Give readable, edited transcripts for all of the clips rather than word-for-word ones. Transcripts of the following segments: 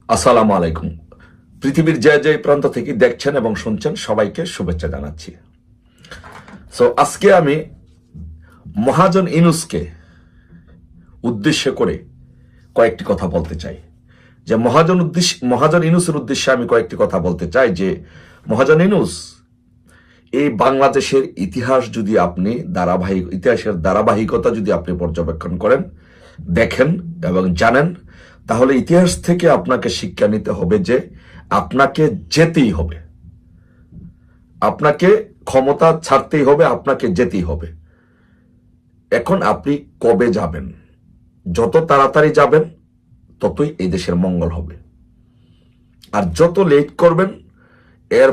আসসালামু আলাইকুম। পৃথিবীর যে যে প্রান্ত থেকে দেখছেন এবং শুনছেন সবাইকে শুভেচ্ছা জানাচ্ছি। আজকে আমি মহাজন ইউনূসকে উদ্দেশ্য করে কয়েকটি কথা বলতে চাই। যে মহাজন ইউনূসের উদ্দেশ্যে আমি কয়েকটি কথা বলতে চাই যে মহাজন ইউনূস এই বাংলাদেশের ইতিহাস যদি আপনি ইতিহাসের ধারাবাহিকতা যদি আপনি পর্যবেক্ষণ করেন, দেখেন এবং জানেন, তাহলে ইতিহাস থেকে আপনাকে শিক্ষা নিতে হবে যে আপনাকে যেতেই হবে, আপনাকে ক্ষমতা ছাড়তেই হবে, আপনাকে যেতেই হবে। এখন আপনি কবে যাবেন? যত তাড়াতাড়ি যাবেন ততই এই দেশের মঙ্গল হবে। আর যত লেট করবেন এর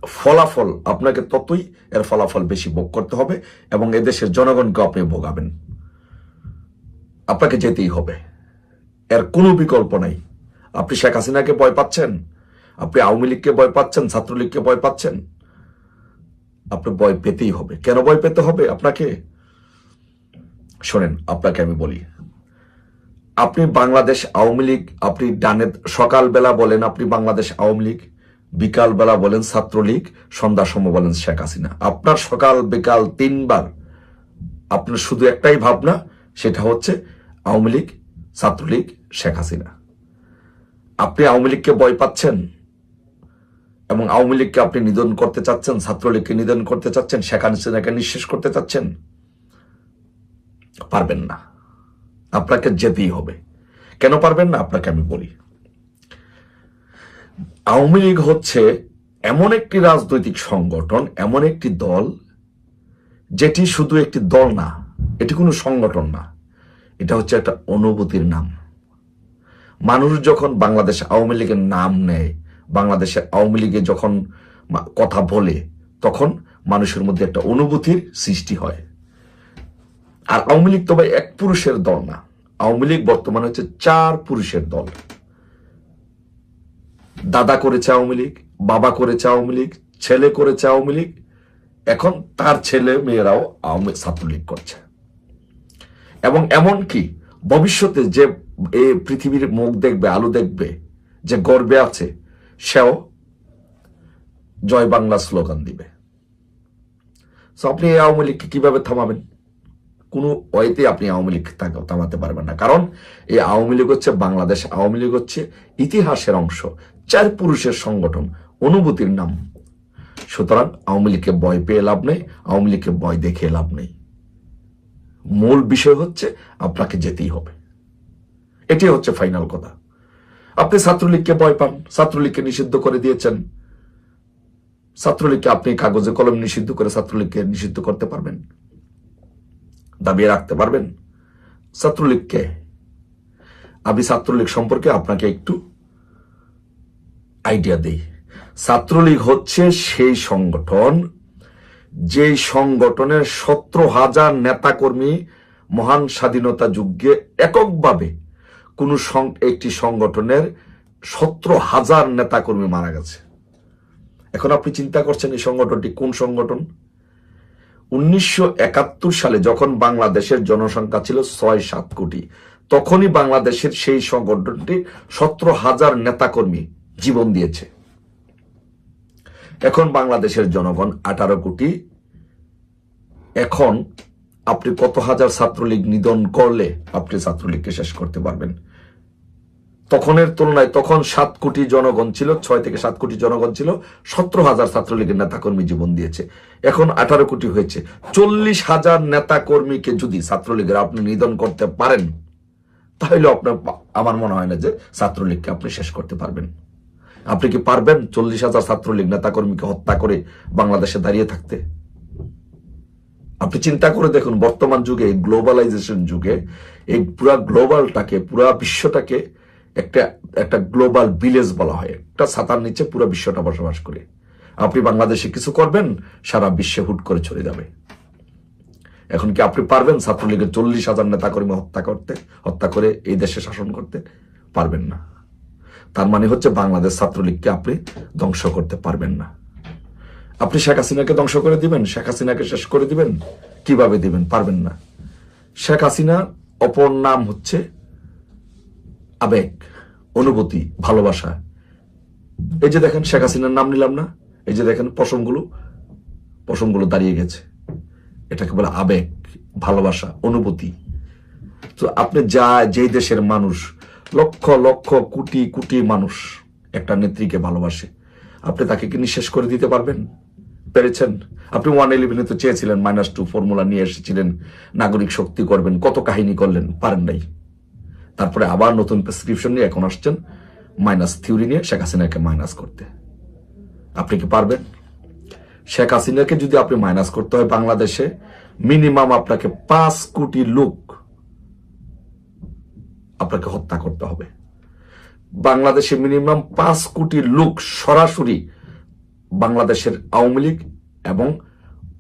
ফলাফল আপনাকে ততই এর ফলাফল বেশি ভোগ করতে হবে এবং এদেশের জনগণকে আপনি ভোগাবেন। আপনাকে যেতেই হবে, এর কোনো বিকল্প নাই। আপনি শেখ হাসিনাকে ভয় পাচ্ছেন, আপনি আওয়ামী লীগকে ভয় পাচ্ছেন, ছাত্রলীগকে ভয় পাচ্ছেন, আপনি ভয় পেতেই হবে। কেন ভয় পেতে হবে আপনাকে? শোনেন, আপনাকে আমি বলি, আপনি বাংলাদেশ আওয়ামী লীগ, আপনি ডানে সকালবেলা বলেন আপনি বাংলাদেশ আওয়ামী লীগ, বিকালবেলা বলেন ছাত্রলীগ, সন্ধ্যার সময় বলেন শেখ হাসিনা। আপনার সকাল বিকাল তিনবার আপনার শুধু একটাই ভাবনা, সেটা হচ্ছে আওয়ামী লীগ, ছাত্রলীগ, শেখ হাসিনা। আপনি আওয়ামী লীগকে ভয় পাচ্ছেন এবং আওয়ামী লীগকে আপনি নিধন করতে চাচ্ছেন, ছাত্রলীগকে নিধন করতে চাচ্ছেন, শেখ হাসিনাকে নিঃশেষ করতে চাচ্ছেন। পারবেন না, আপনাকে যেতেই হবে। কেন পারবেন না আপনাকে আমি বলি। আওয়ামী লীগ হচ্ছে এমন একটি রাজনৈতিক সংগঠন, এমন একটি দল, যেটি শুধু একটি দল না, এটি কোনো সংগঠন না, এটা হচ্ছে একটা অনুভূতির নাম। মানুষ যখন বাংলাদেশ আওয়ামী লীগের নাম নেয়, বাংলাদেশে আওয়ামী লীগে যখন কথা বলে, তখন মানুষের মধ্যে একটা অনুভূতির সৃষ্টি হয়। আর আওয়ামী লীগ তবে এক পুরুষের দল না, আওয়ামী লীগ বর্তমানে হচ্ছে 4 পুরুষের দল। দাদা করেছে আওয়ামী লীগ, বাবা করেছে আওয়ামী লীগ, ছেলে করেছে আওয়ামী লীগ, এখন তার ছেলে মেয়েরাও ছাত্রলীগ করছে। এবং এমনকি ভবিষ্যতে যে এই পৃথিবীর মুখ দেখবে, আলো দেখবে, যে গর্বে আছে, সেও জয় বাংলা স্লোগান দিবে। আপনি এই আওয়ামী লীগকে কিভাবে থামাবেন? কোনো ওয়েতে আপনি আওয়ামী লীগ থামাতে পারবেন না। কারণ এই আওয়ামী লীগ হচ্ছে, বাংলাদেশ আওয়ামী লীগ হচ্ছে ইতিহাসের অংশ, 4 পুরুষের সংগঠন, অনুভূতির নাম। সুতরাং আওয়ামী লীগকে ভয় পেয়ে লাভ নেই, আওয়ামী লীগকে ভয় দেখে লাভ নেই। মূল বিষয় হচ্ছে আপনাকে যেতেই হবে, এটি হচ্ছে ফাইনাল কথা। আপনি ছাত্রলীগকে ভয় পান, ছাত্রলীগকে নিষিদ্ধ করে দিয়েছেন। ছাত্রলীগকে আপনি কাগজে কলম নিষিদ্ধ করে ছাত্রলীগকে নিষিদ্ধ করতে পারবেন, দাবিয়ে রাখতে পারবেন? ছাত্রলীগকে, আমি ছাত্রলীগ সম্পর্কে আপনাকে একটু আইডিয়া দেই। ছাত্রলীগ হচ্ছে সেই সংগঠন, যে সংগঠনের 17,000 নেতাকর্মী মহান স্বাধীনতা যুদ্ধে এককভাবে একটি সংগঠনের 17,000 নেতাকর্মী মারা গেছে। এখন আপনি চিন্তা করছেন এই সংগঠনটি কোন সংগঠন? 1971 সালে যখন বাংলাদেশের জনসংখ্যা ছিল 6-7 কোটি, তখনই বাংলাদেশের সেই সংগঠনটি 17,000 নেতাকর্মী জীবন দিয়েছে। এখন বাংলাদেশের জনগণ 18 কোটি। এখন আপনি কত হাজার ছাত্রলীগ নিধন করলে আপনি ছাত্রলীগকে শেষ করতে পারবেন? তখনের তুলনায় তখন 7 কোটি জনগণ ছিল, 6 থেকে 7 কোটি জনগণ ছিল, 17,000 ছাত্রলীগের নেতাকর্মী জীবন দিয়েছে। এখন 18 কোটি হয়েছে। 40,000 নেতাকর্মীকে যদি ছাত্রলীগের আপনি নিধন করতে পারেন, তাহলে আপনার, আমার মনে হয় না যে ছাত্রলীগকে আপনি শেষ করতে পারবেন। আপনি কি পারবেন 40,000 ছাত্রলীগ নেতাকর্মীকে হত্যা করে বাংলাদেশে দাঁড়িয়ে থাকতে? আপনি চিন্তা করে দেখুন, বর্তমান যুগে, গ্লোবালাইজেশন যুগে, এই পুরা গ্লোবালটাকে, পুরা বিশ্বটাকে একটা গ্লোবাল ভিলেজ বলা হয়। একটা ছাতার নিচে পুরো বিশ্বটা বসবাস করে। আপনি বাংলাদেশে কিছু করবেন, সারা বিশ্বে হুট করে চলে যাবে। এখন কি আপনি পারবেন ছাত্রলীগের 40,000 নেতাকর্মী হত্যা করে এই দেশে শাসন করতে? পারবেন না। তার মানে হচ্ছে বাংলাদেশ ছাত্রলীগকে আপনি ধ্বংস করতে পারবেন না। আপনি শেখ হাসিনাকে ধ্বংস করে দিবেন, শেখ হাসিনাকে শেষ করে দিবেন, কিভাবে দিবেন? পারবেন না। শেখ হাসিনা অপর নাম হচ্ছে আবেগ, অনুভূতি, ভালোবাসা। এই যে দেখেন শেখ হাসিনার নাম নিলাম না, এই যে দেখেন পশমগুলো দাঁড়িয়ে গেছে। এটাকে বলে আবেগ, ভালোবাসা, অনুভূতি। তো আপনি যেই দেশের মানুষ, লক্ষ লক্ষ কোটি কোটি মানুষ একটা নেত্রীকে ভালোবাসে, আপনি তাকে কি নিঃশেষ করে দিতে পারবেন? পেরেছেন? আপনি 111 তো চেয়েছিলেন, -2 ফর্মুলা নিয়ে এসেছিলেন, নাগরিক শক্তি করবেন, কত কাহিনী করলেন, পারেন নাই। তারপরে আবার নতুন প্রেসক্রিপশন নিয়ে এখন আসছেন মাইনাস থিওরি নিয়ে শেখ হাসিনাকে মাইনাস করতে। আপনি কি পারবেন? শেখ হাসিনাকে যদি আপনি মাইনাস করতে হয়, বাংলাদেশে মিনিমাম আপনাকে 5 কোটি লোক আপনাকে হত্যা করতে হবে। বাংলাদেশে মিনিমাম 5 কোটি লোক সরাসরি বাংলাদেশের আওয়ামী লীগ এবং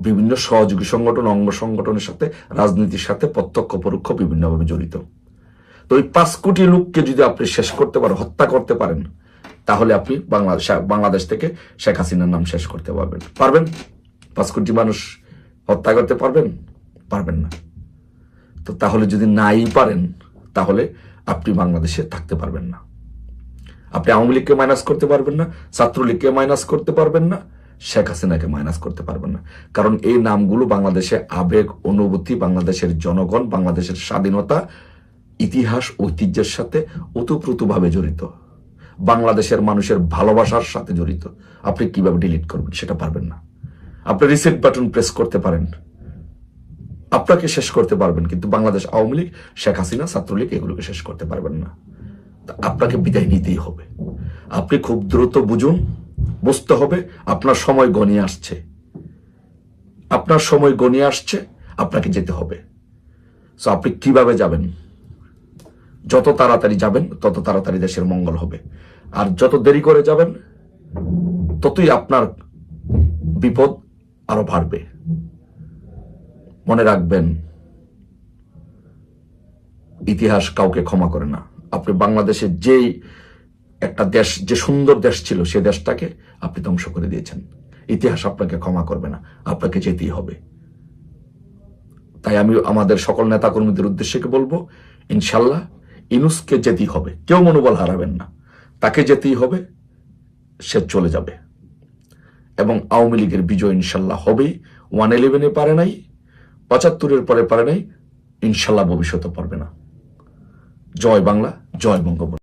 বিভিন্ন সহযোগী সংগঠন, অঙ্গ সংগঠনের সাথে, রাজনীতির সাথে প্রত্যক্ষ পরোক্ষ বিভিন্নভাবে জড়িত। তো ওই 5 কোটি লোককে যদি আপনি শেষ করতে পারেন, হত্যা করতে পারেন, তাহলে আপনি বাংলাদেশ থেকে শেখ হাসিনার নাম শেষ করতে পারবেন। পারবেন? 5 কোটি মানুষ হত্যা করতে পারবেন? পারবেন না। তো তাহলে যদি নাই পারেন, তাহলে আপনি বাংলাদেশে থাকতে পারবেন না। আপনি আওয়ামী লীগকে মাইনাস করতে পারবেন না, ছাত্রলীগকে মাইনাস করতে পারবেন না, শেখ হাসিনাকে মাইনাস করতে পারবেন না। কারণ এই নামগুলো বাংলাদেশে আবেগ, অনুভূতি, বাংলাদেশের জনগণ, বাংলাদেশের স্বাধীনতা, ইতিহাস, ঐতিহ্যের সাথে ওতপ্রোতভাবে জড়িত, বাংলাদেশের মানুষের ভালোবাসার সাথে জড়িত। আপনি কিভাবে ডিলিট করবেন? সেটা পারবেন না। আপনি রিসেট বাটন প্রেস করতে পারেন, আপনাকে শেষ করতে পারবেন, কিন্তু বাংলাদেশ আওয়ামী লীগ, শেখ হাসিনা, ছাত্রলীগ এগুলোকে শেষ করতে পারবেন না। আপনাকে বিদায় নিতেই হবে। আপনি খুব দ্রুত বুঝতে হবে আপনার সময় গনিয়ে আসছে, আপনার সময় গনিয়ে আসছে, আপনাকে যেতে হবে। সো আপনি কিভাবে যাবেন? যত তাড়াতাড়ি যাবেন তত তাড়াতাড়ি দেশের মঙ্গল হবে, আর যত দেরি করে যাবেন ততই আপনার বিপদ আরো বাড়বে। মনে রাখবেন, ইতিহাস কাউকে ক্ষমা করে না। আপনি বাংলাদেশে যেই একটা দেশ, যে সুন্দর দেশ ছিল, সে দেশটাকে আপনি ধ্বংস করে দিয়েছেন। ইতিহাস আপনাকে ক্ষমা করবে না, আপনাকে যেতেই হবে। তাই আমি আমাদের সকল নেতাকর্মীদের উদ্দেশ্যে বলবো, ইনশাল্লাহ ইউনূসকে যেতেই হবে। কেউ মনোবল হারাবেন না, তাকে যেতেই হবে, সে চলে যাবে। এবং আওয়ামী লীগের বিজয় ইনশাল্লাহ হবেই। 111-এ পারে নাই, 75-এর পরে পারে নাই, ইনশাল্লাহ ভবিষ্যতে পারবে না। জয় বাংলা, জয় বঙ্গবন্ধু।